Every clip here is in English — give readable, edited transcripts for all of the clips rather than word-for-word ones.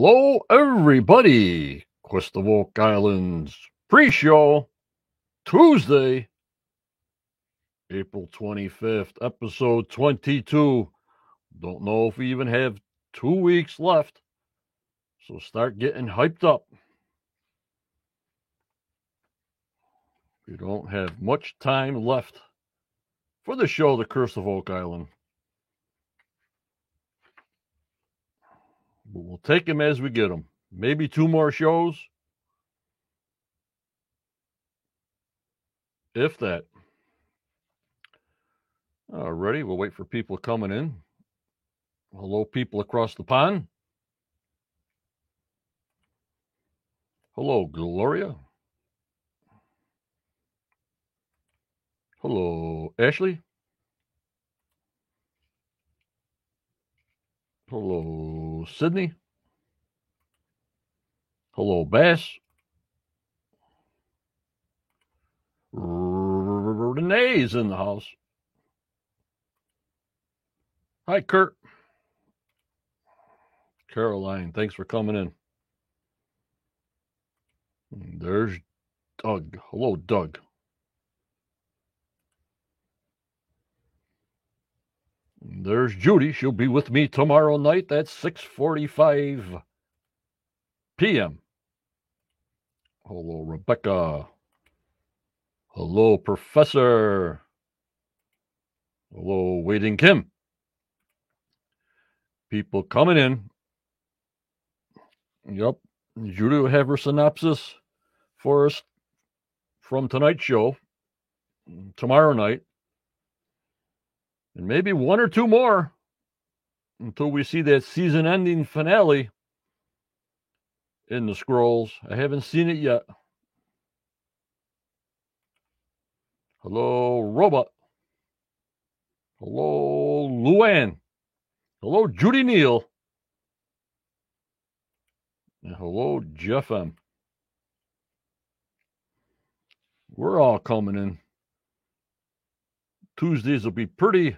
Hello, everybody. Quest of Oak Island's pre-show, Tuesday, April 25th, episode 22. Don't know if we even have 2 weeks left, so start getting hyped up. We don't have much time left for the show, The Curse of Oak Island. But we'll take them as we get them. Maybe 2 more shows, if that. Alrighty, we'll wait for people coming in. Hello, people across the pond. Hello, Gloria. Hello, Ashley. Hello, Sydney. Hello, Bass. Renee's in the house. Hi, Kurt. Caroline, thanks for coming in. There's Doug. Hello, Doug. There's Judy. She'll be with me tomorrow night at 6:45 p.m. Hello, Rebecca. Hello, Professor. Hello, Waiting Kim. People coming in. Yep. Judy will have her synopsis for us from tonight's show tomorrow night. And maybe 1 or 2 more until we see that season-ending finale in the scrolls. I haven't seen it yet. Hello, Robot. Hello, Luann. Hello, Judy Neal. And hello, Jeff M. We're all coming in. Tuesdays will be pretty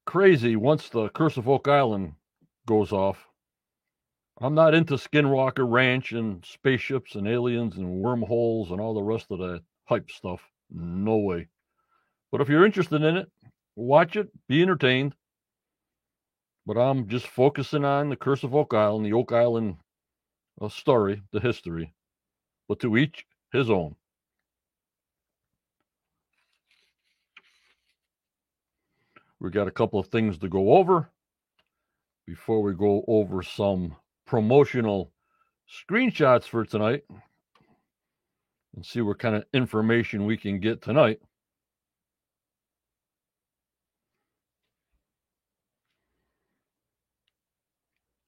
crazy once the Curse of Oak Island goes off. I'm not into Skinwalker Ranch and spaceships and aliens and wormholes and all the rest of that hype stuff. No way. But if you're interested in it, watch it, be entertained. But I'm just focusing on the Curse of Oak Island, the Oak Island story, the history. But to each his own. We got a couple of things to go over before we go over some promotional screenshots for tonight and see what kind of information we can get tonight.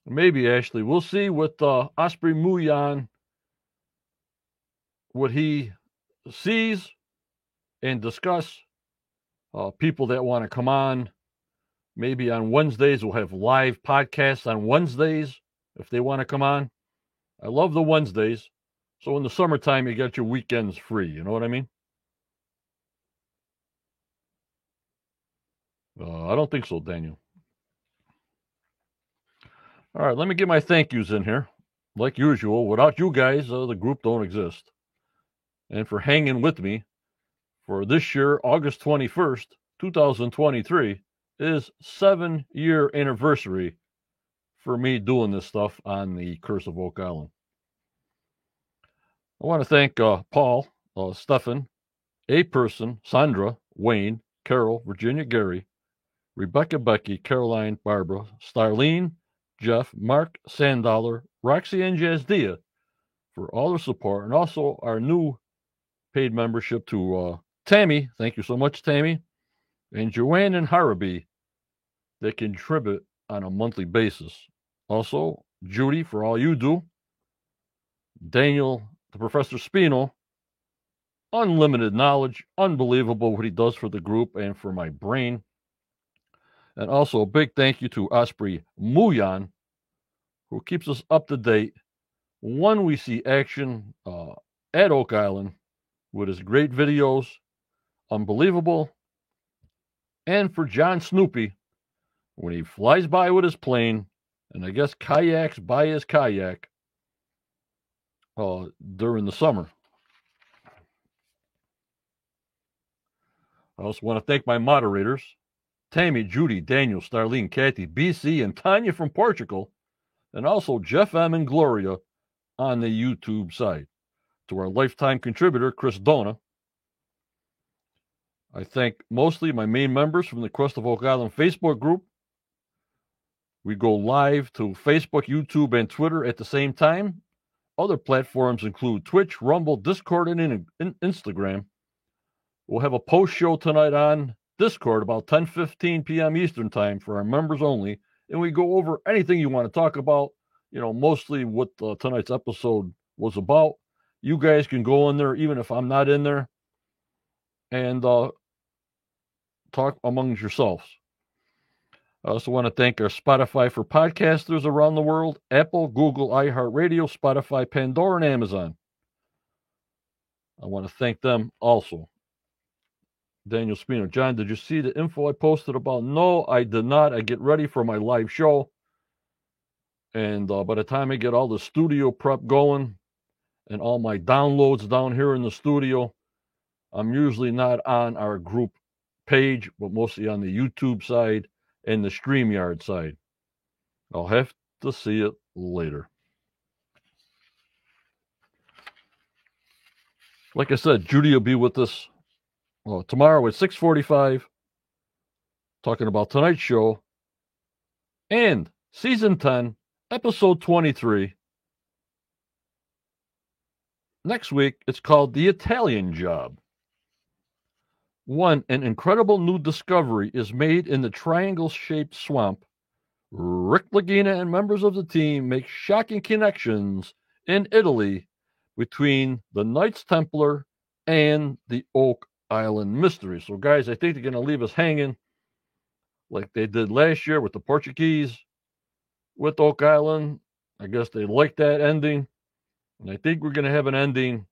Maybe, Ashley, we'll see with Osprey Muyan, what he sees and discuss. People that want to come on, maybe on Wednesdays, we'll have live podcasts on Wednesdays if they want to come on. I love the Wednesdays. So in the summertime, you got your weekends free. You know what I mean? I don't think so, Daniel. All right, let me get my thank yous in here. Like usual, without you guys, the group don't exist. And for hanging with me for this year, August 21st, 2023, is 7-year anniversary for me doing this stuff on the Curse of Oak Island. I want to thank Paul, Stefan, A-Person, Sandra, Wayne, Carol, Virginia, Gary, Rebecca, Becky, Caroline, Barbara, Starlene, Jeff, Mark, Sandollar, Roxy, and Jazdia for all their support, and also our new paid membership to Tammy. Thank you so much, Tammy, and Joanne and Haraby that contribute on a monthly basis. Also, Judy, for all you do. Daniel, the Professor Spino, unlimited knowledge, unbelievable what he does for the group and for my brain. And also a big thank you to Osprey Muyan, who keeps us up to date when we see action at Oak Island with his great videos, unbelievable. And for John Snoopy, when he flies by with his plane and I guess kayaks by his kayak during the summer. I also want to thank my moderators, Tammy, Judy, Daniel, Starlene, Kathy, BC, and Tanya from Portugal, and also Jeff M. and Gloria on the YouTube side. To our lifetime contributor, Chris Dona. I thank mostly my main members from the Quest of Oak Island Facebook group. We go live to Facebook, YouTube, and Twitter at the same time. Other platforms include Twitch, Rumble, Discord, and Instagram. We'll have a post show tonight on Discord about 10:15 p.m. Eastern time for our members only, and we go over anything you want to talk about, mostly what tonight's episode was about. You guys can go in there, even if I'm not in there, and talk amongst yourselves. I also want to thank our Spotify for podcasters around the world, Apple, Google, iHeartRadio, Spotify, Pandora, and Amazon. I want to thank them also. Daniel Spino. John, did you see the info I posted about? No, I did not. I get ready for my live show. And by the time I get all the studio prep going and all my downloads down here in the studio, I'm usually not on our group page, but mostly on the YouTube side and the StreamYard side. I'll have to see it later. Like I said, Judy will be with us tomorrow at 6:45, talking about tonight's show and season 10, episode 23. Next week, it's called The Italian Job. An incredible new discovery is made in the triangle-shaped swamp. Rick Lagina and members of the team make shocking connections in Italy between the Knights Templar and the Oak Island mystery. So, guys, I think they're going to leave us hanging like they did last year with the Portuguese with Oak Island. I guess they like that ending. And I think we're going to have an ending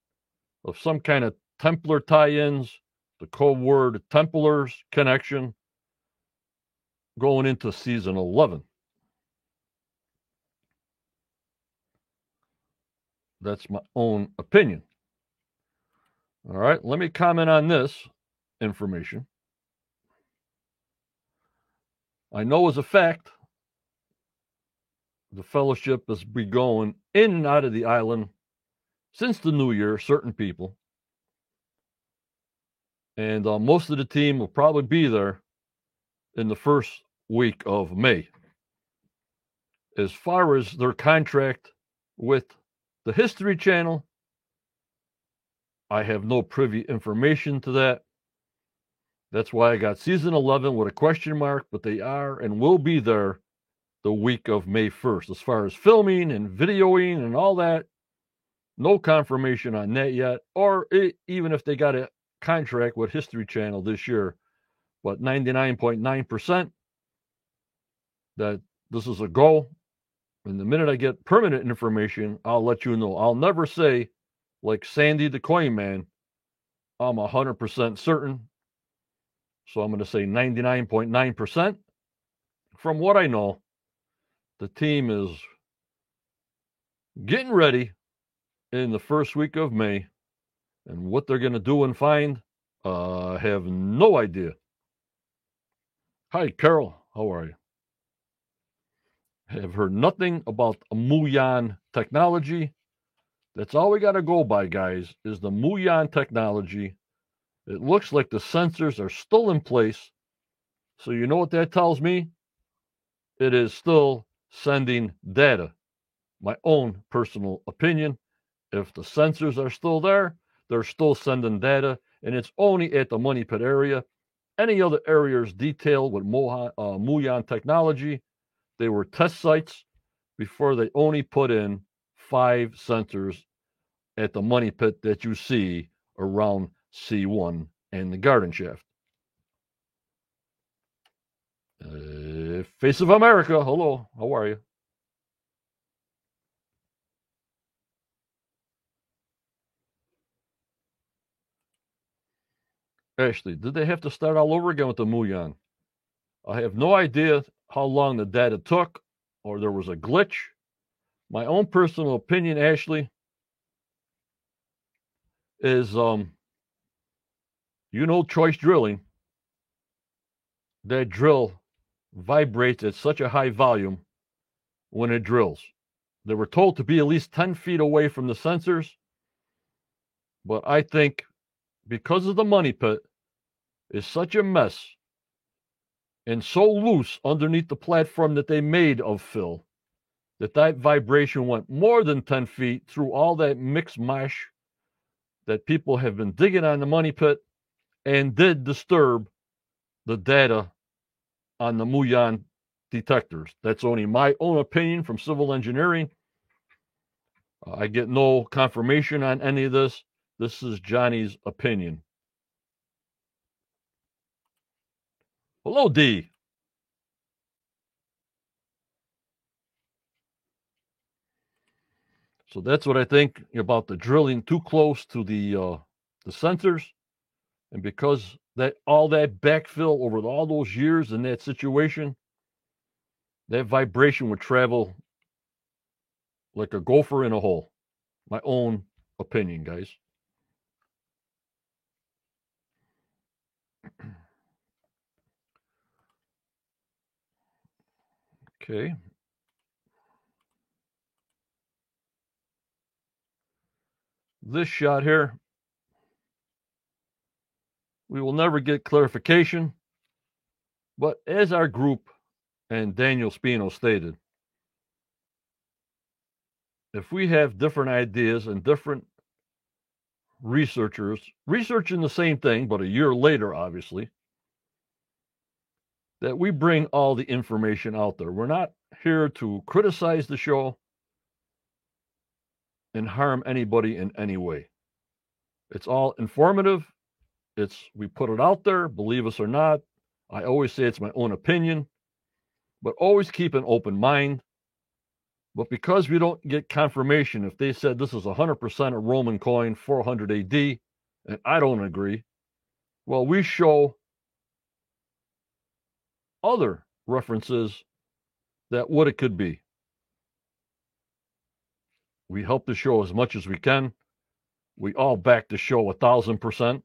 of some kind of Templar tie-ins, the code word Templars connection, going into season 11. That's my own opinion. All right, let me comment on this information. I know as a fact, the fellowship has been going in and out of the island since the new year, certain people. And most of the team will probably be there in the first week of May. As far as their contract with the History Channel, I have no privy information to that. That's why I got season 11 with a question mark, but they are and will be there the week of May 1st. As far as filming and videoing and all that, no confirmation on that yet, or even if they got a contract with History Channel this year, but 99.9% that this is a go. And the minute I get permanent information, I'll let you know. I'll never say, like Sandy the Coin Man, I'm 100% certain. So I'm going to say 99.9%. From what I know, the team is getting ready in the first week of May. And what they're going to do and find, I have no idea. Hi, Carol. How are you? Have heard nothing about Muyan technology. That's all we got to go by, guys, is the Muyan technology. It looks like the sensors are still in place. So you know what that tells me? It is still sending data. My own personal opinion. If the sensors are still there, they're still sending data, and it's only at the Money Pit area. Any other areas detailed with Muyan technology, they were test sites before they only put in 5 sensors at the Money Pit that you see around C1 and the Garden Shaft. Face of America, hello, how are you? Ashley, did they have to start all over again with the Muyan? I have no idea how long the data took. or there was a glitch. My own personal opinion, Ashley, is choice drilling. That drill vibrates at such a high volume when it drills. They were told to be at least 10 feet away from the sensors, but I think because of the money pit is such a mess and so loose underneath the platform that they made of fill, that vibration went more than 10 feet through all that mixed mash that people have been digging on the money pit and did disturb the data on the Muon detectors. That's only my own opinion from civil engineering. I get no confirmation on any of this. This is Johnny's opinion. Hello, D. So that's what I think about the drilling too close to the sensors, and because that all that backfill over all those years in that situation, that vibration would travel like a gopher in a hole. My own opinion, guys. Okay. This shot here, we will never get clarification, but as our group and Daniel Spino stated, if we have different ideas and different researchers researching the same thing, but a year later, obviously, that we bring all the information out there. We're not here to criticize the show and harm anybody in any way. It's all informative. We put it out there, believe us or not. I always say it's my own opinion, but always keep an open mind. But because we don't get confirmation, if they said this is 100% a Roman coin, 400 AD, and I don't agree, well, we show other references that what it could be. We help the show as much as we can. We all back the show 1,000%,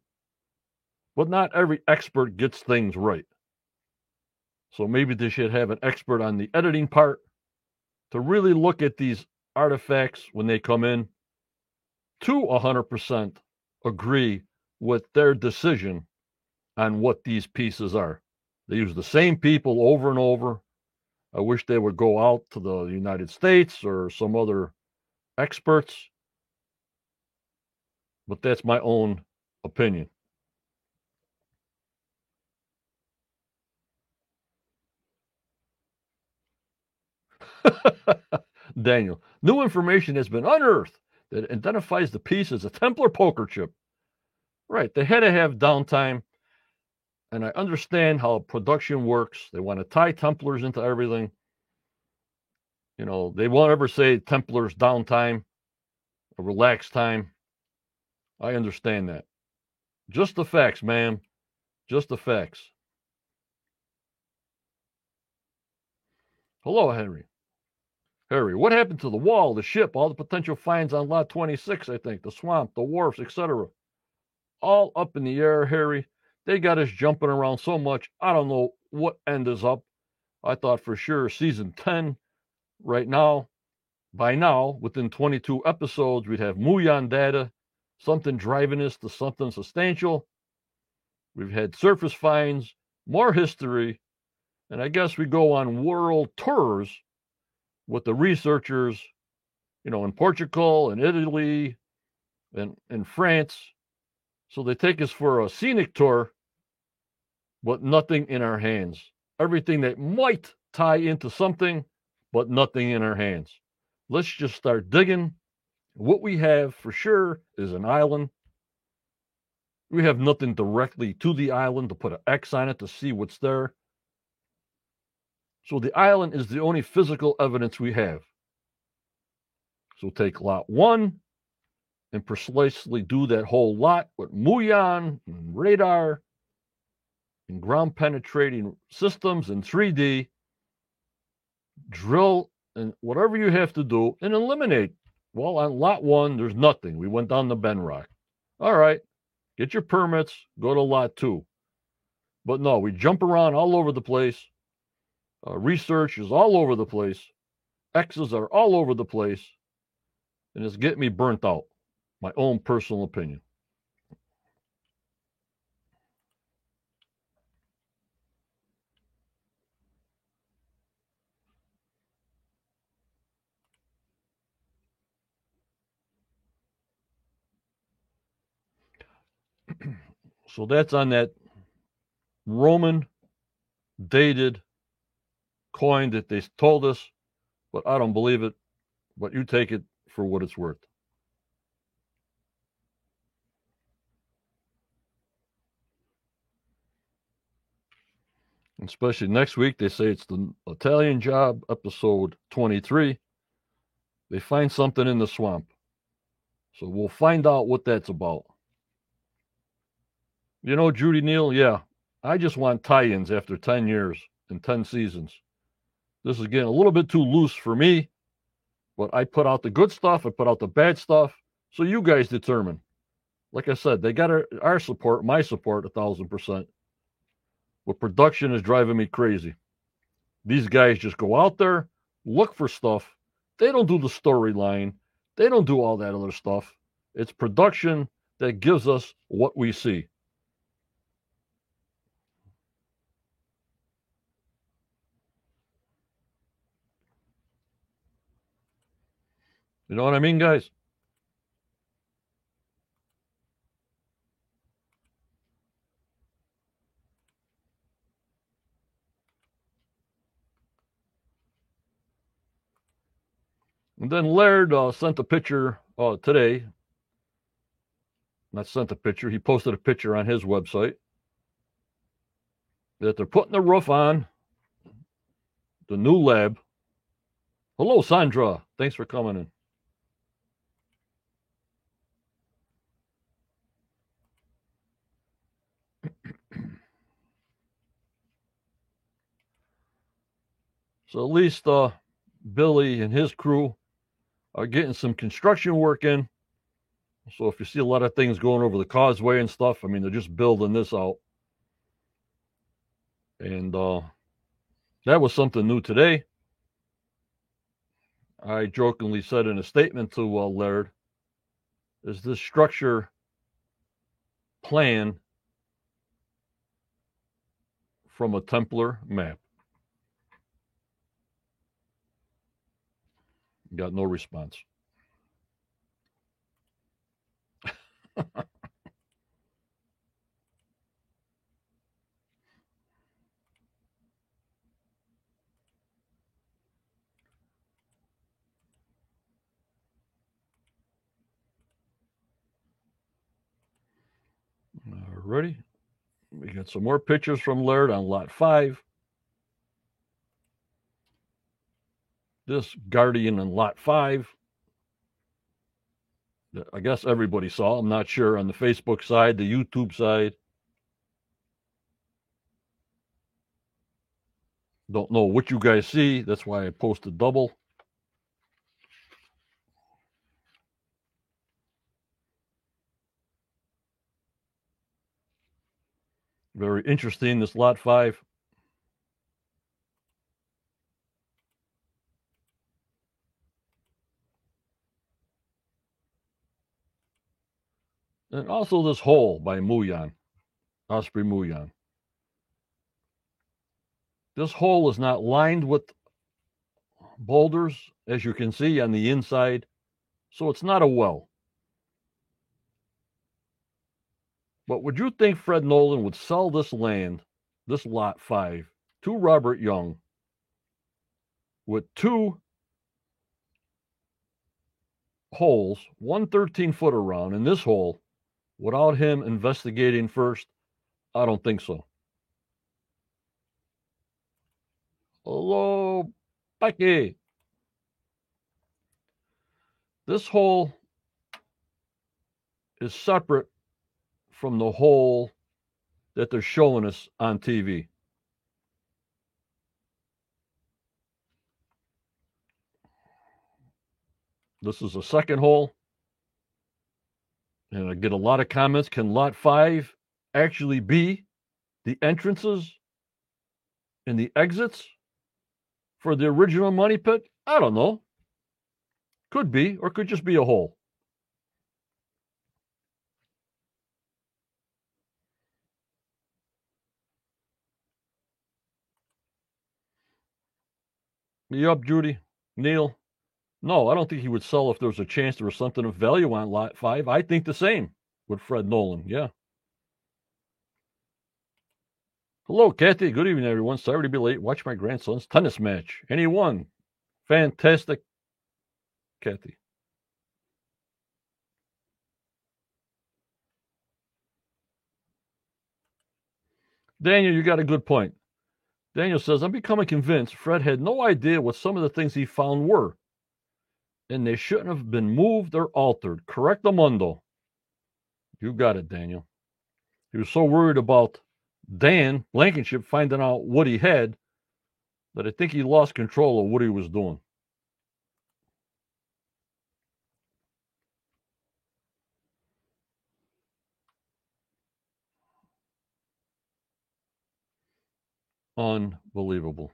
but not every expert gets things right. So maybe they should have an expert on the editing part to really look at these artifacts when they come in to 100% agree with their decision on what these pieces are. They use the same people over and over. I wish they would go out to the United States or some other experts, but that's my own opinion. Daniel, new information has been unearthed that identifies the piece as a Templar poker chip. Right, they had to have downtime, and I understand how production works. They want to tie Templars into everything. They won't ever say Templars downtime, a relaxed time. I understand that. Just the facts, ma'am. Just the facts. Hello, Henry. Harry, what happened to the wall, the ship, all the potential finds on Lot 26, I think, the swamp, the wharfs, etc.? All up in the air, Harry. They got us jumping around so much, I don't know what end is up. I thought for sure season 10 right now. By now, within 22 episodes, we'd have Muon data, something driving us to something substantial. We've had surface finds, more history, and I guess we go on world tours with the researchers, in Portugal and Italy and in France. So they take us for a scenic tour, but nothing in our hands. Everything that might tie into something, but nothing in our hands. Let's just start digging. What we have for sure is an island. We have nothing directly to the island to put an X on it to see what's there. So the island is the only physical evidence we have. So take lot 1 and precisely do that whole lot with Muon and radar and ground penetrating systems in 3D. drill and whatever you have to do and eliminate. Well, on lot 1, there's nothing. We went down the Benrock. All right, get your permits, go to lot 2. But no, we jump around all over the place. Research is all over the place. X's are all over the place. And it's getting me burnt out. My own personal opinion. So that's on that Roman dated coin that they told us, but I don't believe it. But you take it for what it's worth. Especially next week, they say it's the Italian Job, episode 23. They find something in the swamp. So we'll find out what that's about. You know, Judy Neal, yeah, I just want tie-ins after 10 years and 10 seasons. This is getting a little bit too loose for me, but I put out the good stuff, I put out the bad stuff, so you guys determine. Like I said, they got our support, my support, 1,000%. But production is driving me crazy. These guys just go out there, look for stuff. They don't do the storyline. They don't do all that other stuff. It's production that gives us what we see. You know what I mean, guys? And then Laird sent a picture today. Not sent a picture. He posted a picture on his website that they're putting the roof on the new lab. Hello, Sandra. Thanks for coming in. So at least Billy and his crew are getting some construction work in. So if you see a lot of things going over the causeway and stuff, I mean, they're just building this out. And that was something new today. I jokingly said in a statement to Laird, is this structure plan from a Templar map? Got no response. Alrighty. We got some more pictures from Laird on lot 5. This Guardian on lot 5. I guess everybody saw. I'm not sure on the Facebook side, the YouTube side. Don't know what you guys see. That's why I posted double. Very interesting, this lot 5. And also this hole by Muyan, Osprey Muyan. This hole is not lined with boulders, as you can see on the inside, so it's not a well. But would you think Fred Nolan would sell this land, this lot 5, to Robert Young with 2 holes, one 13-foot around in this hole, without him investigating first? I don't think so. Hello, Becky. This hole is separate from the hole that they're showing us on TV. This is a second hole. And I get a lot of comments. Can lot 5 actually be the entrances and the exits for the original money pit? I don't know. Could be, or could just be a hole. You up, Judy? Neil? No, I don't think he would sell if there was a chance there was something of value on lot 5. I think the same with Fred Nolan. Yeah. Hello, Kathy. Good evening, everyone. Sorry to be late. Watch my grandson's tennis match. And he won. Fantastic, Kathy. Daniel, you got a good point. Daniel says, I'm becoming convinced Fred had no idea what some of the things he found were, and they shouldn't have been moved or altered. Correctamundo. You got it, Daniel. He was so worried about Dan Blankenship finding out what he had that I think he lost control of what he was doing. Unbelievable.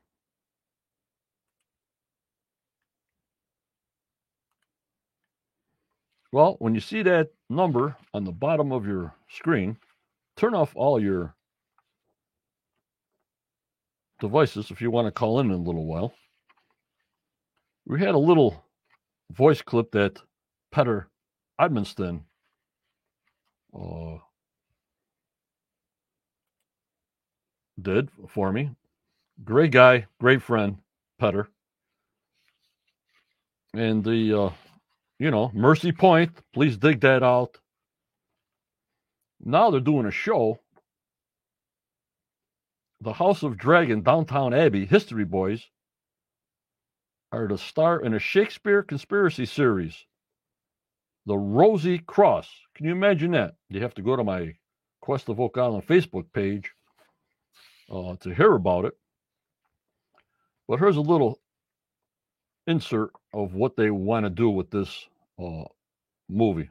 Well, when you see that number on the bottom of your screen, turn off all your devices if you want to call in a little while. We had a little voice clip that Petter Edmonston did for me. Great guy, great friend, Petter. And the, Mercy Point, please dig that out. Now they're doing a show. The House of Dragon, Downtown Abbey, History Boys are to star in a Shakespeare conspiracy series, The Rosy Cross. Can you imagine that? You have to go to my Quest of Oak Island Facebook page to hear about it. But here's a little insert of what they want to do with this movie.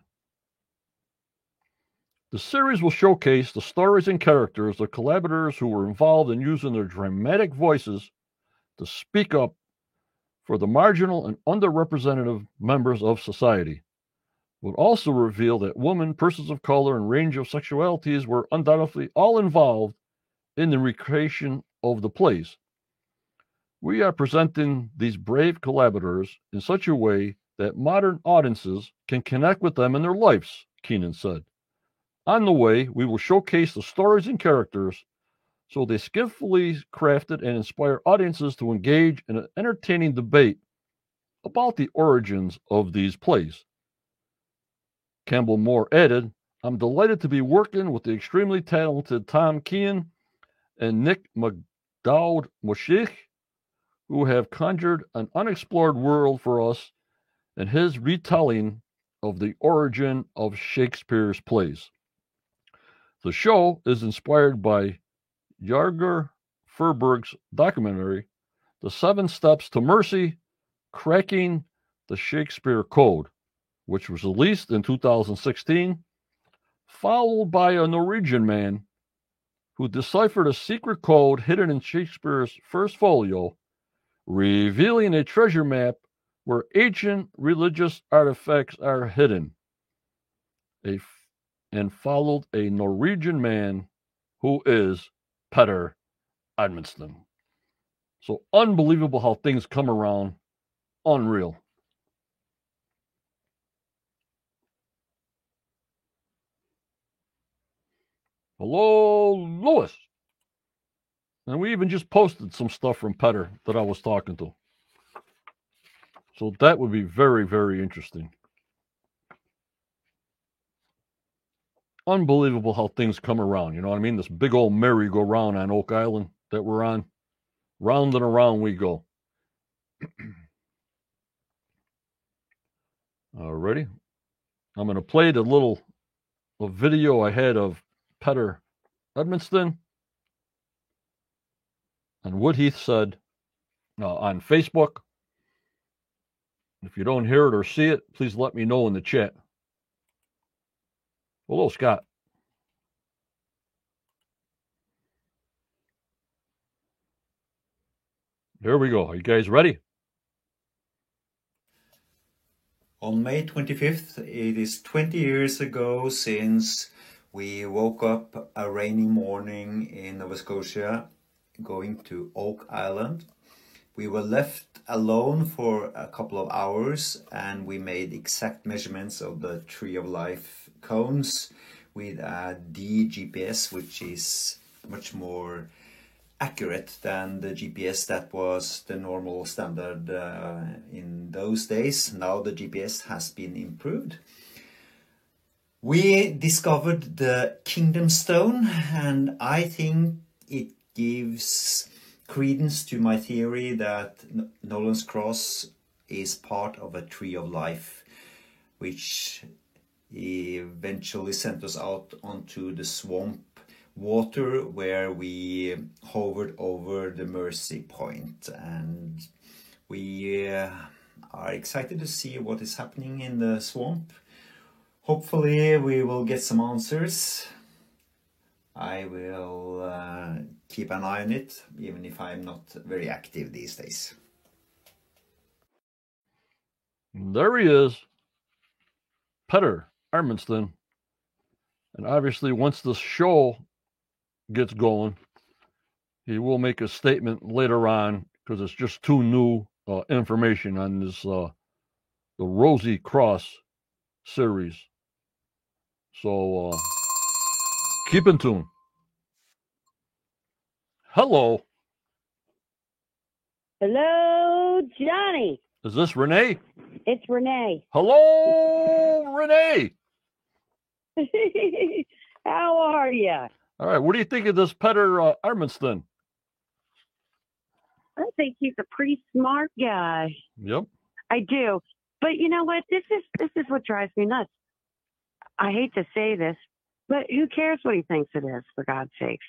The series will showcase the stories and characters of collaborators who were involved in using their dramatic voices to speak up for the marginal and underrepresented members of society. Would also reveal that women, persons of color, and range of sexualities were undoubtedly all involved in the recreation of the plays. We are presenting these brave collaborators in such a way that modern audiences can connect with them in their lives, Keenan said. On the way, we will showcase the stories and characters so they skillfully crafted and inspire audiences to engage in an entertaining debate about the origins of these plays. Campbell Moore added, I'm delighted to be working with the extremely talented Tom Kean and Nick McDowd-Moshich, who have conjured an unexplored world for us in his retelling of the origin of Shakespeare's plays. The show is inspired by Jarger Furberg's documentary, The 7 Steps to Mercy, Cracking the Shakespeare Code, which was released in 2016, followed by a Norwegian man who deciphered a secret code hidden in Shakespeare's first folio, revealing a treasure map where ancient religious artifacts are hidden. And followed a Norwegian man who is Petter Edmonston. So unbelievable how things come around. Unreal. Hello, Lewis. And we even just posted some stuff from Petter that I was talking to. So that would be very, very interesting. Unbelievable how things come around. You know what I mean? This big old merry-go-round on Oak Island that we're on. Round and around we go. Alrighty. I'm going to play the little video I had of Petter Edmonston and what he said on Facebook. If you don't hear it or see it, please let me know in the chat. Hello, Scott. Here we go. Are you guys ready? On May 25th, it is 20 years ago since we woke up a rainy morning in Nova Scotia going to Oak Island. We were left alone for a couple of hours and we made exact measurements of the Tree of Life cones with a DGPS, which is much more accurate than the GPS that was the normal standard in those days. Now the GPS has been improved. We discovered the Kingdom Stone, and I think it gives credence to my theory that Nolan's Cross is part of a Tree of Life, which eventually sent us out onto the swamp water where we hovered over the Mercy Point, and we are excited to see what is happening in the swamp. Hopefully we will get some answers. I will keep an eye on it, even if I'm not very active these days. There he is, Petter Armstrong. And obviously, once the show gets going, he will make a statement later on because it's just too new information on this the Rosy Cross series. So keep in tune. Hello. Hello, Johnny. Is this Renee? It's Renee. Hello, Renee. How are you? All right. What do you think of this Petter Armstrong? I think he's a pretty smart guy. Yep. I do. But you know what? This is what drives me nuts. I hate to say this, but who cares what he thinks it is, for God's sakes?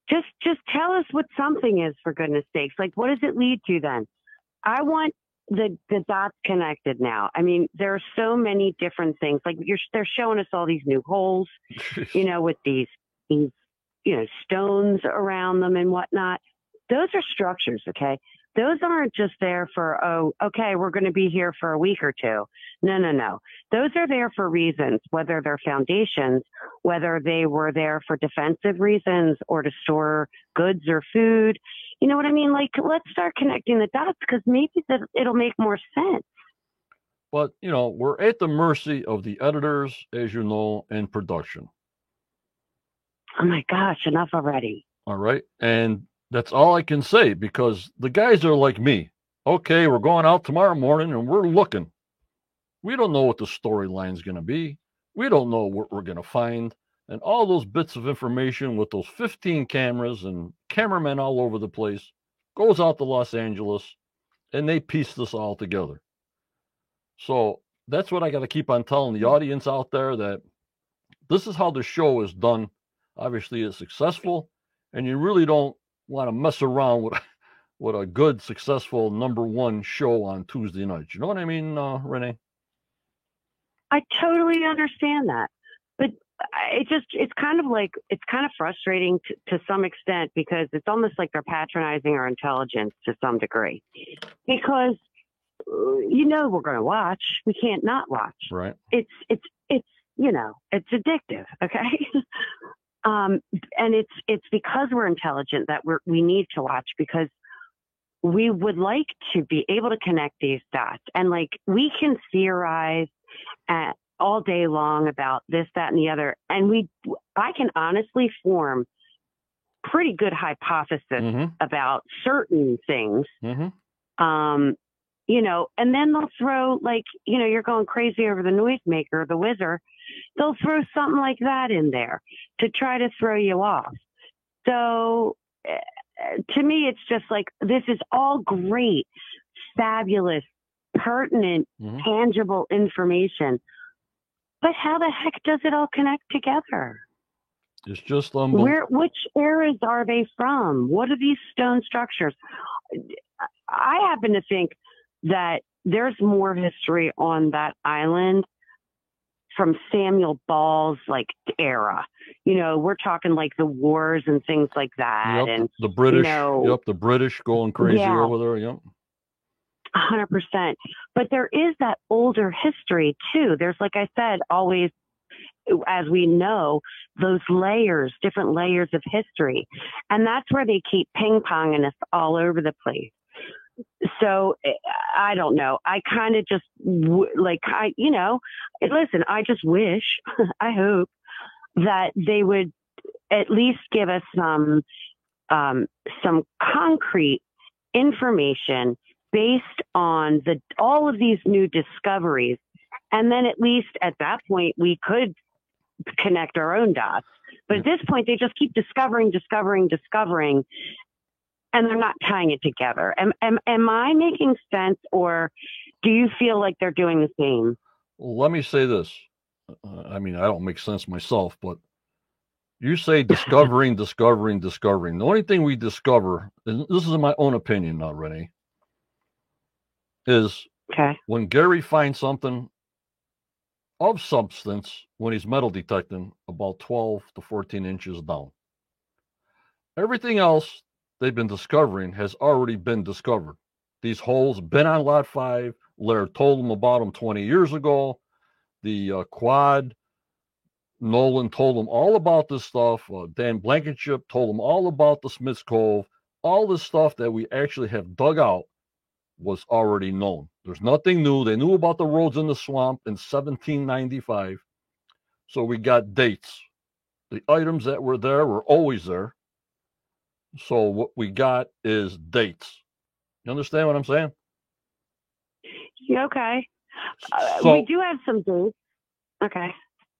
Just tell us what something is, for goodness sakes. Like, what does it lead to then? I want the dots connected now. I mean, there are so many different things. Like they're showing us all these new holes, with these stones around them and whatnot. Those are structures, okay? Those aren't just there for, oh, okay, we're going to be here for a week or two. No. Those are there for reasons, whether they're foundations, whether they were there for defensive reasons or to store goods or food. You know what I mean? Like, let's start connecting the dots because maybe it'll make more sense. But, we're at the mercy of the editors, as you know, and production. Oh, my gosh, enough already. All right. And that's all I can say because the guys are like me. Okay, we're going out tomorrow morning and we're looking. We don't know what the storyline's going to be. We don't know what we're going to find. And all those bits of information with those 15 cameras and cameramen all over the place goes out to Los Angeles and they piece this all together. So that's what I got to keep on telling the audience out there, that this is how the show is done. Obviously, it's successful, and you really don't want to mess around with a good, successful #1 show on Tuesday nights. You know what I mean, Renee? I totally understand that, but it's kind of frustrating to some extent because it's almost like they're patronizing our intelligence to some degree, because we're going to watch. We can't not watch. Right. It's it's addictive. Okay. And it's because we're intelligent that we need to watch, because we would like to be able to connect these dots, and like we can theorize all day long about this, that, and the other, and I can honestly form pretty good hypothesis about certain things. And then they'll throw, like, you're going crazy over the noisemaker, the whizzer. They'll throw something like that in there to try to throw you off. So to me, it's just like, this is all great, fabulous, pertinent, tangible information. But how the heck does it all connect together? It's just unbelievable. Which eras are they from? What are these stone structures? I happen to think that there's more history on that island from Samuel Ball's like era. You know, we're talking like the wars and things like that. Yep, And the British. you know, Yep, the British going crazy Yeah. over there. Yep. 100%. But there is that older history too. There's, like I said, always, as we know, those layers, different layers of history. And that's where they keep ping ponging us all over the place. So I don't know. I kind of just listen, I just wish, I hope that they would at least give us some concrete information based on all of these new discoveries. And then at least at that point, we could connect our own dots. But at this point, they just keep discovering, and they're not tying it together. Am I making sense, or do you feel like they're doing the same? Well, let me say this. I mean, I don't make sense myself, but you say discovering. The only thing we discover, and this is my own opinion now, Renee, is Okay. when Gary finds something of substance when he's metal detecting about 12 to 14 inches down. Everything else they've been discovering has already been discovered. These holes been on Lot 5. Laird told them about them 20 years ago. The quad, Nolan told them all about this stuff. Dan Blankenship told them all about the Smith's Cove. All this stuff that we actually have dug out was already known. There's nothing new. They knew about the roads in the swamp in 1795. So we got dates. The items that were there were always there. So what we got is dates. You understand what I'm saying? Yeah, okay. So We do have some dates. Okay.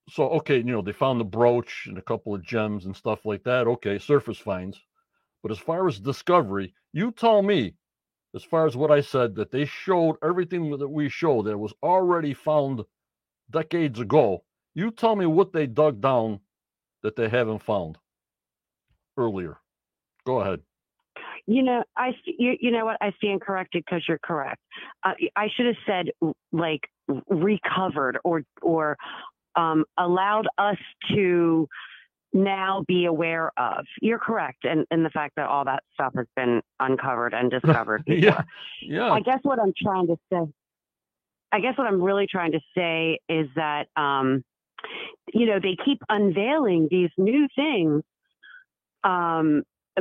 So, okay, you know, they found the brooch and a couple of gems and stuff like that. Okay, surface finds. But as far as discovery, you tell me, as far as what I said, that they showed everything that we showed that was already found decades ago. You tell me what they dug down that they haven't found earlier. Go ahead. You know, you know what? I stand corrected because you're correct. I should have said like recovered or allowed us to now be aware of. You're correct, and the fact that all that stuff has been uncovered and discovered before. Yeah. I guess what I'm trying to say. I guess what I'm really trying to say is that you know, they keep unveiling these new things.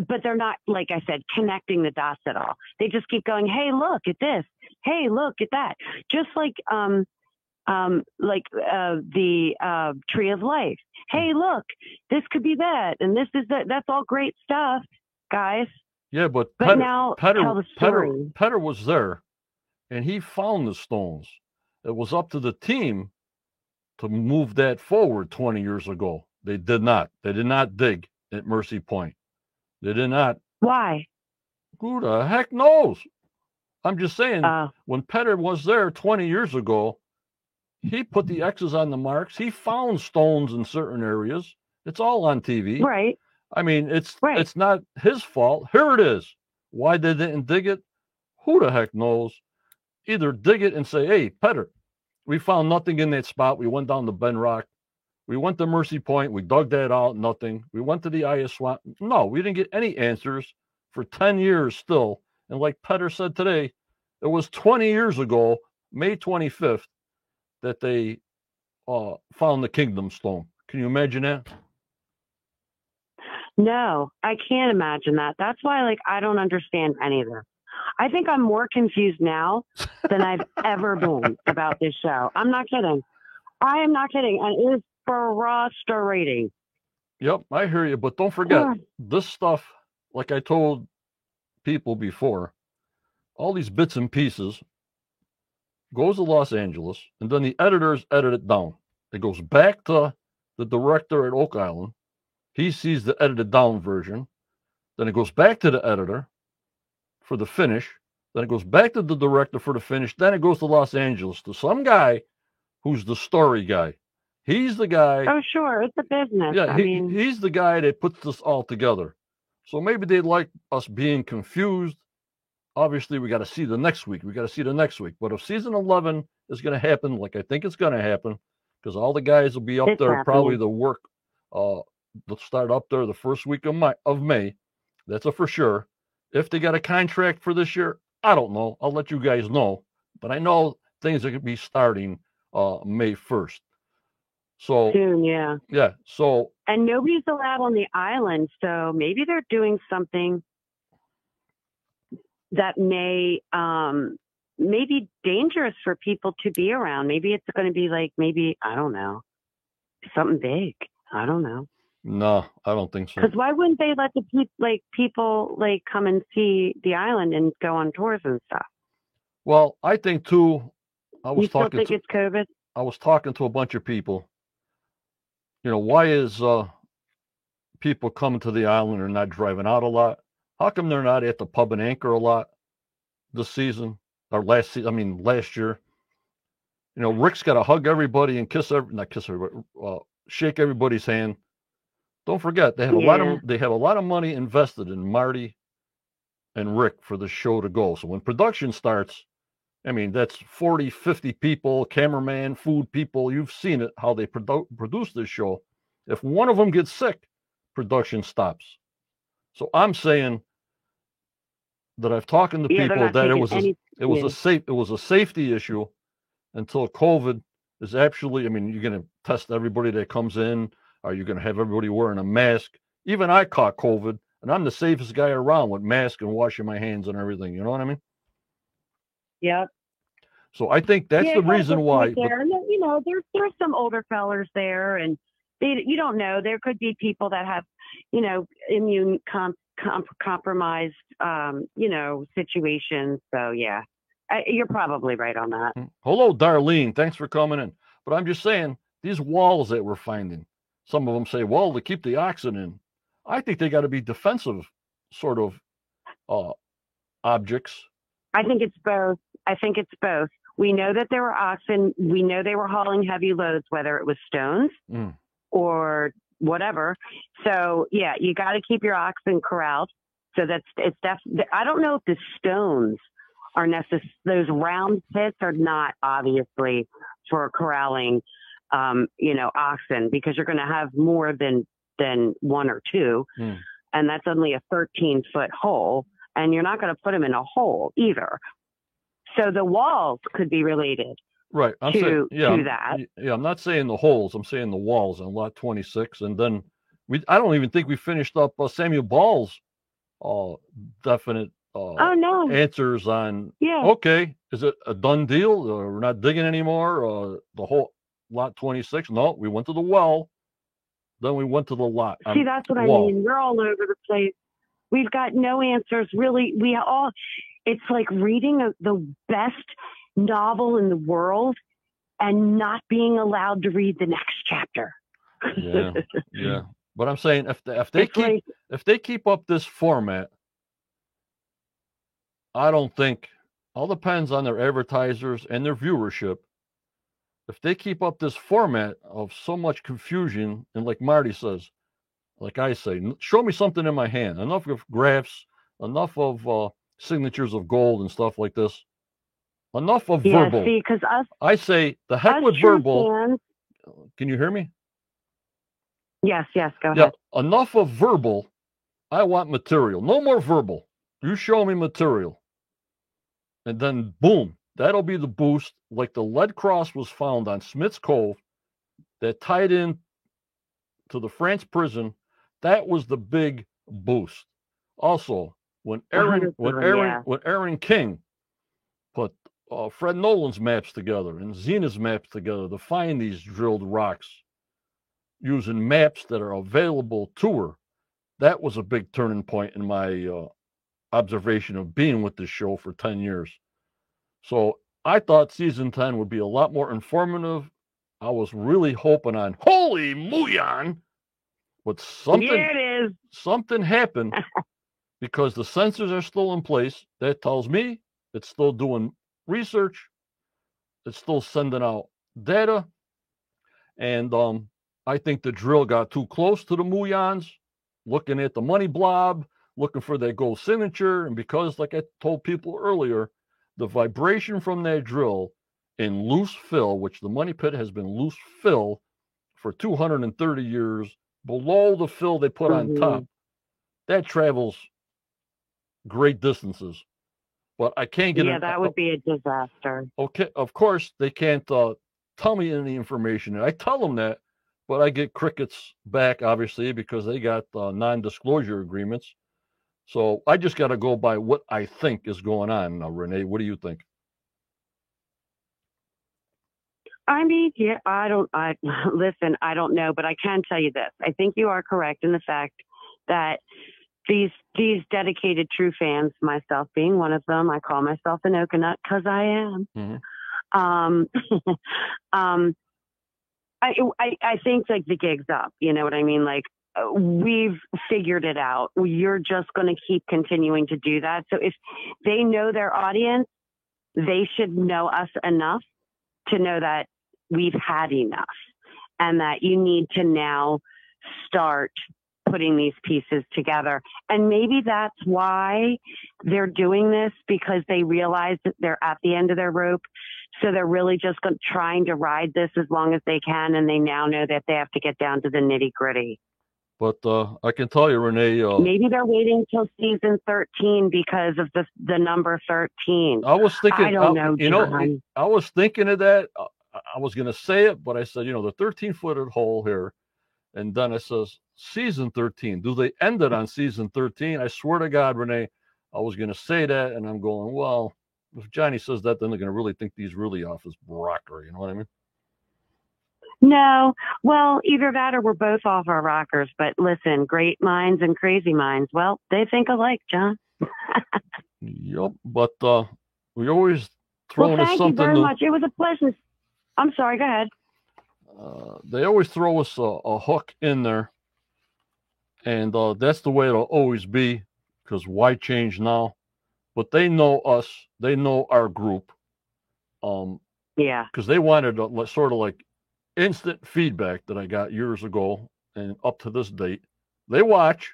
But they're not, like I said, connecting the dots at all. They just keep going, hey, look at this. Hey, look at that. Just like the Tree of Life. Hey, look, this could be that. And this is that. That's all great stuff, guys. Yeah, but now tell the story. Petter was there, and he found the stones. It was up to the team to move that forward 20 years ago. They did not. They did not dig at Mercy Point. They did not. Why? Who the heck knows? I'm just saying, when Petter was there 20 years ago, he put the X's on the marks. He found stones in certain areas. It's all on TV. Right. I mean, it's not his fault. Here it is. Why they didn't dig it? Who the heck knows? Either dig it and say, hey, Petter, we found nothing in that spot. We went down to Ben Rock. We went to Mercy Point. We dug that out. Nothing. We went to the Aya Swamp. No, we didn't get any answers for 10 years still. And like Petter said today, it was 20 years ago, May 25th, that they found the Kingdom Stone. Can you imagine that? No, I can't imagine that. That's why, like, I don't understand any of this. I think I'm more confused now than I've ever been about this show. I'm not kidding. I am not kidding. And it is frustrating. Yep, I hear you. But don't forget, this stuff, like I told people before, all these bits and pieces goes to Los Angeles, and then the editors edit it down. It goes back to the director at Oak Island. He sees the edited down version. Then it goes back to the editor for the finish. Then it goes back to the director for the finish. Then it goes to Los Angeles to some guy who's the story guy. He's the guy. Oh, sure. It's a business. Yeah, he's the guy that puts this all together. So maybe they like us being confused obviously we got to see the next week. But if season 11 is going to happen, like I think it's going to happen, because all the guys will be up It's there, happening. probably the work, they'll start up there the first week of May. That's a for sure. If they got a contract for this year, I don't know. I'll let you guys know. But I know things are going to be starting May 1st. So Soon, yeah. yeah. So And nobody's allowed on the island, so maybe they're doing something that may be dangerous for people to be around. Maybe it's going to be like, I don't know, something big. I don't know. no, I don't think so. Because why wouldn't they let the people come and see the island and go on tours and stuff? Well, I think too. You still think it's COVID? I was talking to a bunch of people. You know, why is people coming to the island and not driving out a lot? How come they're not at the pub and anchor a lot this season or last year? You know, Rick's got to hug everybody and shake everybody's hand. Don't forget they have a lot of money invested in Marty and Rick for the show to go. So when production starts, I mean, that's 40, 50 people, cameraman, food people. You've seen it, how they produce this show. If one of them gets sick, production stops. So I'm saying that I've talked to people that it was a safety issue until COVID is actually, I mean, you're going to test everybody that comes in. Are you going to have everybody wearing a mask? Even I caught COVID, and I'm the safest guy around with mask and washing my hands and everything. You know what I mean? Yep. So I think that's the reason why. And, you know, there's some older fellers there, and you don't know. There could be people that have, you know, immune compromised, you know, situations. So yeah, you're probably right on that. Hello, Darlene. Thanks for coming in. But I'm just saying, these walls that we're finding, some of them say, well, to keep the oxen in. I think they got to be defensive sort of objects. I think it's both. We know that there were oxen. We know they were hauling heavy loads, whether it was stones or whatever. So yeah, you got to keep your oxen corralled. So it's definitely. I don't know if the stones are necessary. Those round pits are not obviously for corralling, you know, oxen, because you're going to have more than one or two, and that's only a 13-foot hole, and you're not going to put them in a hole either. So the walls could be related, right? to that. Yeah, I'm not saying the holes. I'm saying the walls on lot 26, and then I don't even think we finished up Samuel Ball's definite answers on. Yeah. Okay, is it a done deal? We're not digging anymore. The whole lot 26. No, we went to the well. Then we went to the lot. See, that's what I mean. We're all over the place. We've got no answers, really. It's like reading the best novel in the world and not being allowed to read the next chapter. Yeah, yeah. But I'm saying if they keep up this format, I don't think, all depends on their advertisers and their viewership. If they keep up this format of so much confusion, and like Marty says, like I say, show me something in my hand. Enough of graphs, enough of signatures of gold and stuff like this. Enough of verbal. See, because I say the heck with verbal. Fans, can you hear me? Yes, go ahead. Enough of verbal. I want material. No more verbal. You show me material. And then boom, that'll be the boost. Like the lead cross was found on Smith's Cove that tied in to the France prison. That was the big boost. Also, when Aaron King put Fred Nolan's maps together and Zena's maps together to find these drilled rocks using maps that are available to her, that was a big turning point in my observation of being with this show for 10 years. So I thought season 10 would be a lot more informative. I was really hoping on Holy Muyan, but something happened because the sensors are still in place. That tells me it's still doing research. It's still sending out data. And I think the drill got too close to the Muyans, looking at the money blob, looking for that gold signature. And because, like I told people earlier, the vibration from that drill in loose fill, which the Money Pit has been loose fill for 230 years, below the fill they put on top, that travels great distances. But I can't get that would be a disaster. Okay, of course they can't tell me any information, and I tell them that, but I get crickets back, obviously, because they got non-disclosure agreements. So I just got to go by what I think is going on. Now, Renee, what do you think? I mean, yeah, listen, I don't know, but I can tell you this. I think you are correct in the fact that these dedicated true fans, myself being one of them, I call myself an Okanut because I am. I think like the gig's up. You know what I mean? Like we've figured it out. You're just going to keep continuing to do that. So if they know their audience, they should know us enough to know that we've had enough and that you need to now start putting these pieces together. And maybe that's why they're doing this, because they realize that they're at the end of their rope. So they're really just trying to ride this as long as they can. And they now know that they have to get down to the nitty gritty. But I can tell you, Renee. Maybe they're waiting till season 13 because of the number 13. I was thinking, I don't know, John. I was thinking of that. I was going to say it, but I said, the 13-footed hole here. And then it says season 13. Do they end it on season 13? I swear to God, Renee, I was going to say that. And I'm going, well, if Johnny says that, then they're going to really think he's really off his rocker. You know what I mean? No. Well, either that or we're both off our rockers. But listen, great minds and crazy minds, well, they think alike, John. Yep. But we always throw in something. Thank you very much. It was a pleasure. I'm sorry. Go ahead. They always throw us a hook in there. And that's the way it'll always be, because why change now? But they know us. They know our group. Yeah. Because they wanted sort of like instant feedback that I got years ago and up to this date. They watch.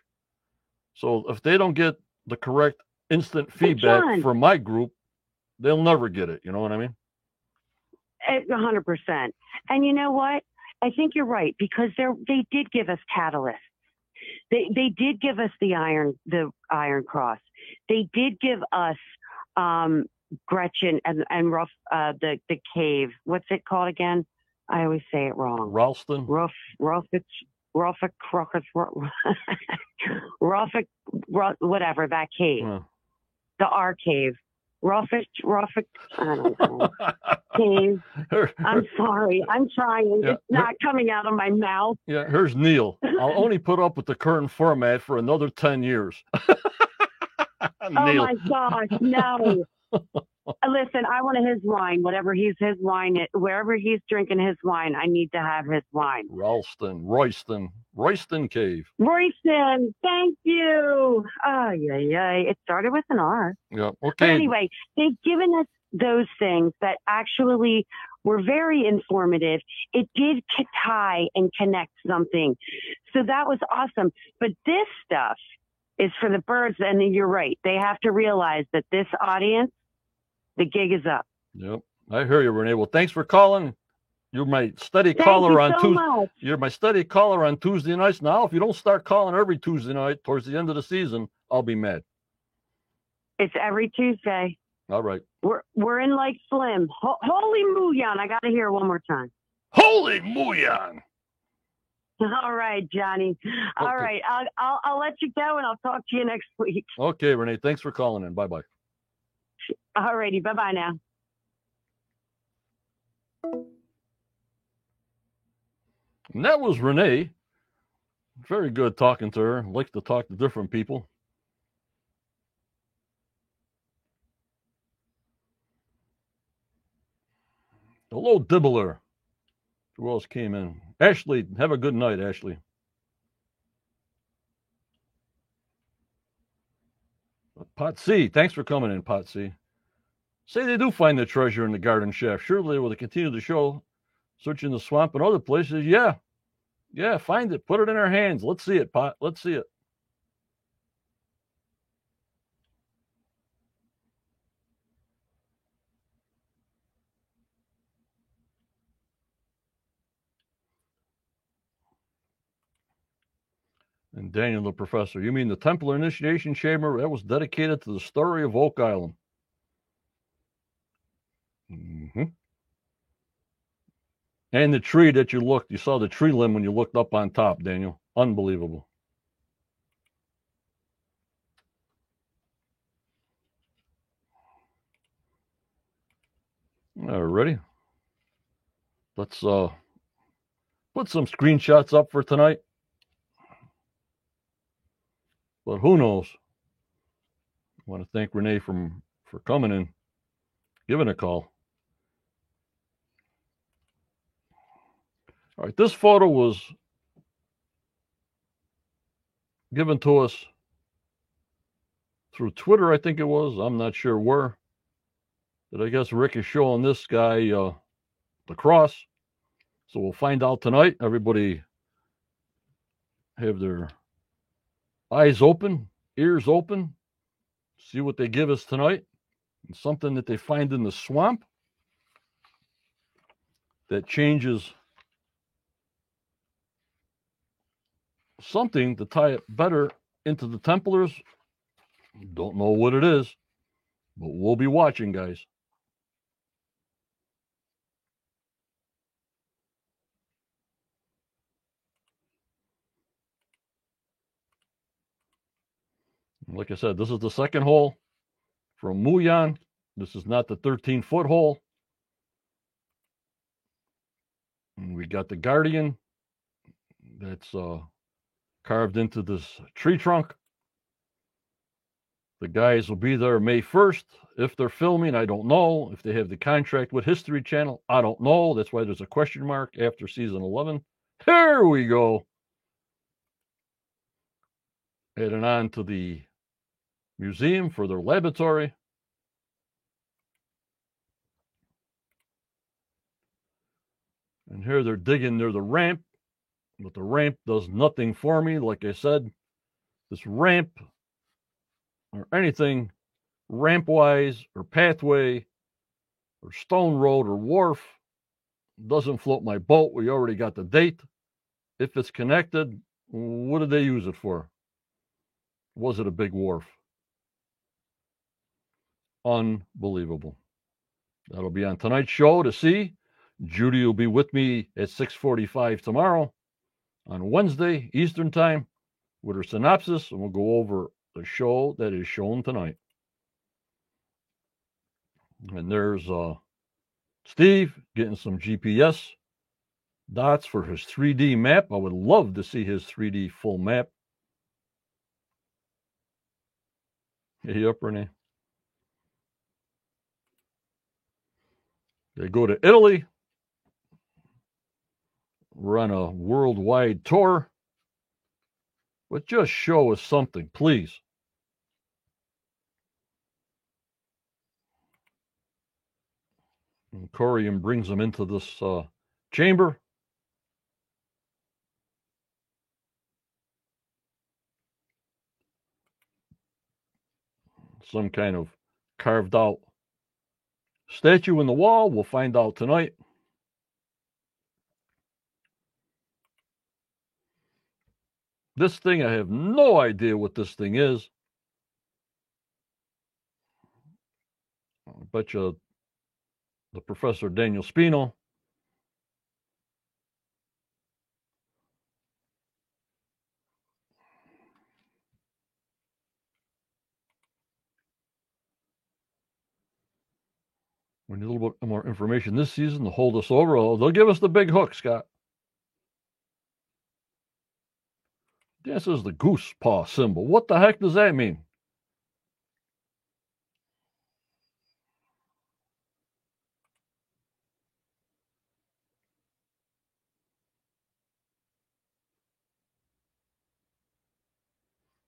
So if they don't get the correct instant feedback from my group, they'll never get it. You know what I mean? 100%. And you know what? I think you're right, because they did give us catalysts. They did give us the Iron Cross. They did give us Gretchen and Ruff, the cave. What's it called again? I always say it wrong. Ralston. Whatever, that cave. The R cave. Ruffic, I don't know. Cave. I'm sorry. I'm trying. Yeah, it's not coming out of my mouth. Yeah, here's Neil. I'll only put up with the current format for another 10 years. Oh my gosh, no. Listen, I want his wine. Whatever his wine, wherever he's drinking his wine, I need to have his wine. Royston Cave. Royston, thank you. Oh, yeah. It started with an R. Yeah, okay. But anyway, they've given us those things that actually were very informative. It did tie and connect something. So that was awesome. But this stuff is for the birds. And you're right. They have to realize that this audience, the gig is up. Yep. I hear you, Renee. Well, thanks for calling. You're my steady caller on Tuesday. You're my steady caller on Tuesday nights. Now, if you don't start calling every Tuesday night towards the end of the season, I'll be mad. It's every Tuesday. All right. We're in like Slim. Holy Muyan. I got to hear it one more time. Holy Muyan. All right, Johnny. All right. I'll let you go, and I'll talk to you next week. Okay, Renee. Thanks for calling in. Bye-bye. All righty. Bye-bye now. And that was Renee. Very good talking to her. Likes to talk to different people. Hello, Dibbler. Who else came in? Ashley, have a good night, Ashley. Pot C, thanks for coming in, Pot C. Say they do find the treasure in the garden shaft. Surely they will continue the show, searching the swamp and other places. Yeah, find it. Put it in our hands. Let's see it, Pot. Let's see it. And Daniel the Professor, you mean the Templar Initiation Chamber? That was dedicated to the story of Oak Island. Mm-hmm. And the tree that you saw the tree limb when you looked up on top, Daniel. Unbelievable. Alrighty. Let's put some screenshots up for tonight. But who knows? I want to thank Renee for coming in, giving a call. All right, this photo was given to us through Twitter, I think it was. I'm not sure where. But I guess Rick is showing this guy the cross. So we'll find out tonight. Everybody have their eyes open, ears open, see what they give us tonight. And something that they find in the swamp that changes something to tie it better into the Templars. Don't know what it is, but we'll be watching, guys. Like I said, this is the second hole from Muyan. This is not the 13-foot hole. And we got the Guardian that's carved into this tree trunk. The guys will be there May 1st. If they're filming, I don't know. If they have the contract with History Channel, I don't know. That's why there's a question mark after season 11. Here we go. Heading on to the museum for their laboratory. And here they're digging near the ramp, but the ramp does nothing for me. Like I said, this ramp or anything ramp-wise or pathway or stone road or wharf doesn't float my boat. We already got the date. If it's connected, what did they use it for? Was it a big wharf? Unbelievable. That'll be on tonight's show to see. Judy will be with me at 6:45 tomorrow on Wednesday Eastern Time with her synopsis, and we'll go over the show that is shown tonight. And there's Steve getting some GPS dots for his 3D map. I would love to see his 3D full map. Hey, up, Renee. They go to Italy. We're on a worldwide tour. But just show us something, please. And Corian brings them into this chamber. Some kind of carved out statue in the wall. We'll find out tonight. This thing, I have no idea what this thing is. I bet you the Professor Daniel Spino. We need a little bit more information this season to hold us over. Oh, they'll give us the big hook, Scott. This is the goose paw symbol. What the heck does that mean?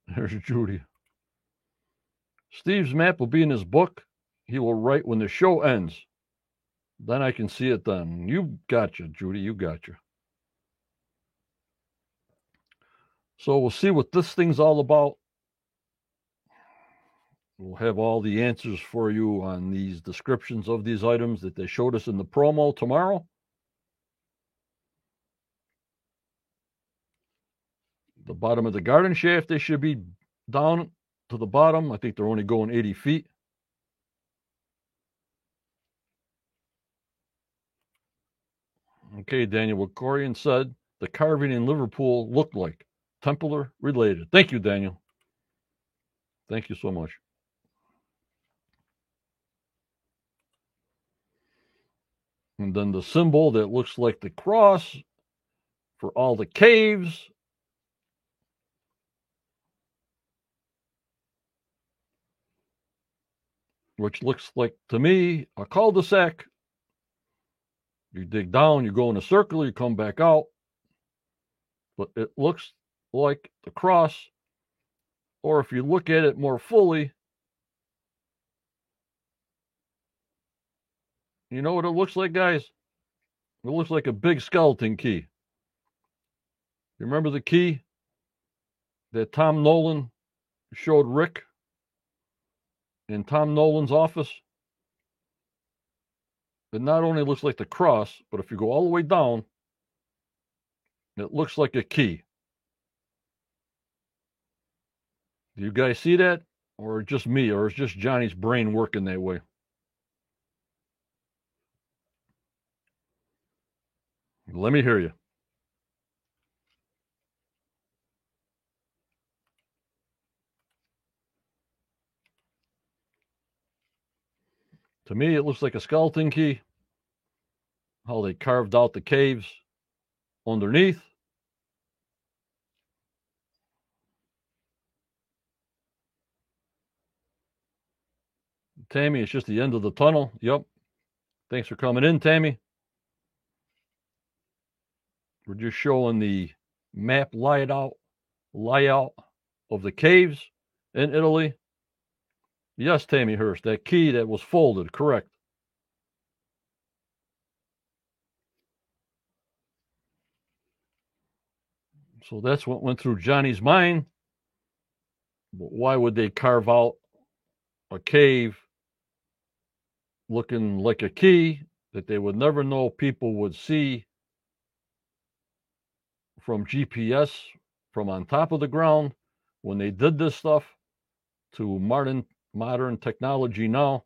There's Judy. Steve's map will be in his book. He will write when the show ends. Then I can see it then. You gotcha, Judy. You gotcha. So we'll see what this thing's all about. We'll have all the answers for you on these descriptions of these items that they showed us in the promo tomorrow. The bottom of the garden shaft, they should be down to the bottom. I think they're only going 80 feet. Okay, Daniel, what Corian said, the carving in Liverpool looked like. Templar related. Thank you, Daniel. Thank you so much. And then the symbol that looks like the cross for all the caves. Which looks like, to me, a cul-de-sac. You dig down, you go in a circle, you come back out. But it looks like the cross. Or if you look at it more fully, you know what it looks like, guys? It looks like a big skeleton key. You remember the key that Tom Nolan showed Rick in Tom Nolan's office? It not only looks like the cross, but if you go all the way down, it looks like a key. Do you guys see that? Or just me? Or is just Johnny's brain working that way? Let me hear you. To me, it looks like a skeleton key. How they carved out the caves underneath. Tammy, it's just the end of the tunnel. Yep. Thanks for coming in, Tammy. We're just showing the map layout of the caves in Italy. Yes, Tammy Hurst, that key that was folded, correct. So that's what went through Johnny's mind. But why would they carve out a cave looking like a key that they would never know people would see from GPS from on top of the ground when they did this stuff to modern technology now?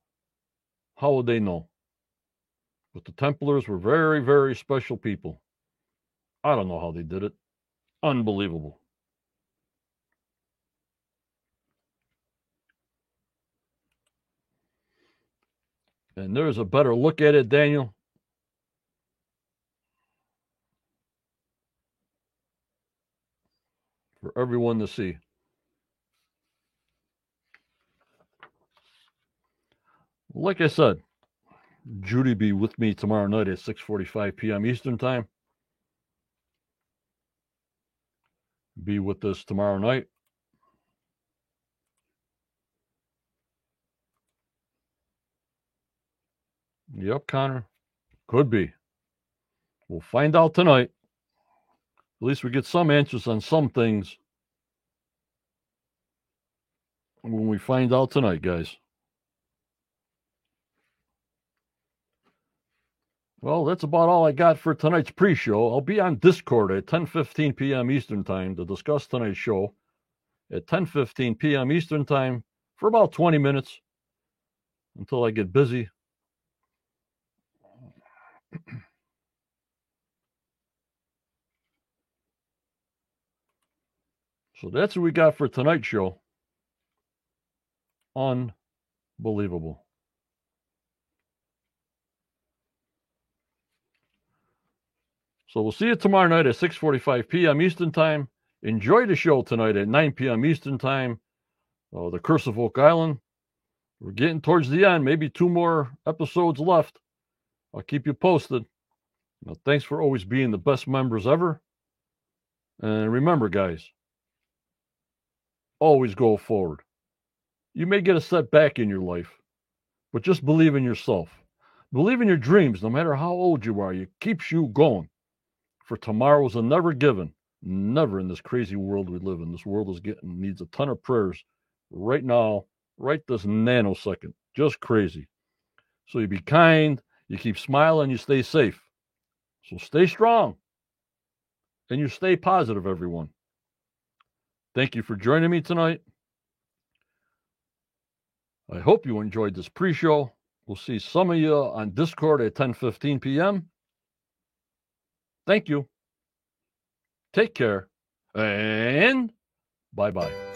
How would they know? But the Templars were very, very special people. I don't know how they did it. Unbelievable. And there's a better look at it, Daniel. For everyone to see. Like I said, Judy be with me tomorrow night at 6:45 p.m. Eastern Time. Be with us tomorrow night. Yep, Connor. Could be. We'll find out tonight. At least we get some answers on some things when we find out tonight, guys. Well, that's about all I got for tonight's pre-show. I'll be on Discord at 10:15 p.m. Eastern Time to discuss tonight's show at 10:15 p.m. Eastern Time for about 20 minutes until I get busy. So that's what we got for tonight's show. Unbelievable. So we'll see you tomorrow night at 6:45 p.m. Eastern Time. Enjoy the show tonight at 9 p.m. Eastern Time. The Curse of Oak Island. We're getting towards the end. Maybe 2 more episodes left. I'll keep you posted. Thanks for always being the best members ever. And remember, guys, always go forward. You may get a setback in your life, but just believe in yourself. Believe in your dreams, no matter how old you are. It keeps you going. For tomorrow's a never given. Never in this crazy world we live in. This world needs a ton of prayers right now, right this nanosecond. Just crazy. So you be kind, you keep smiling, you stay safe. So stay strong. And you stay positive, everyone. Thank you for joining me tonight. I hope you enjoyed this pre-show. We'll see some of you on Discord at 10:15 p.m. Thank you. Take care, and bye-bye.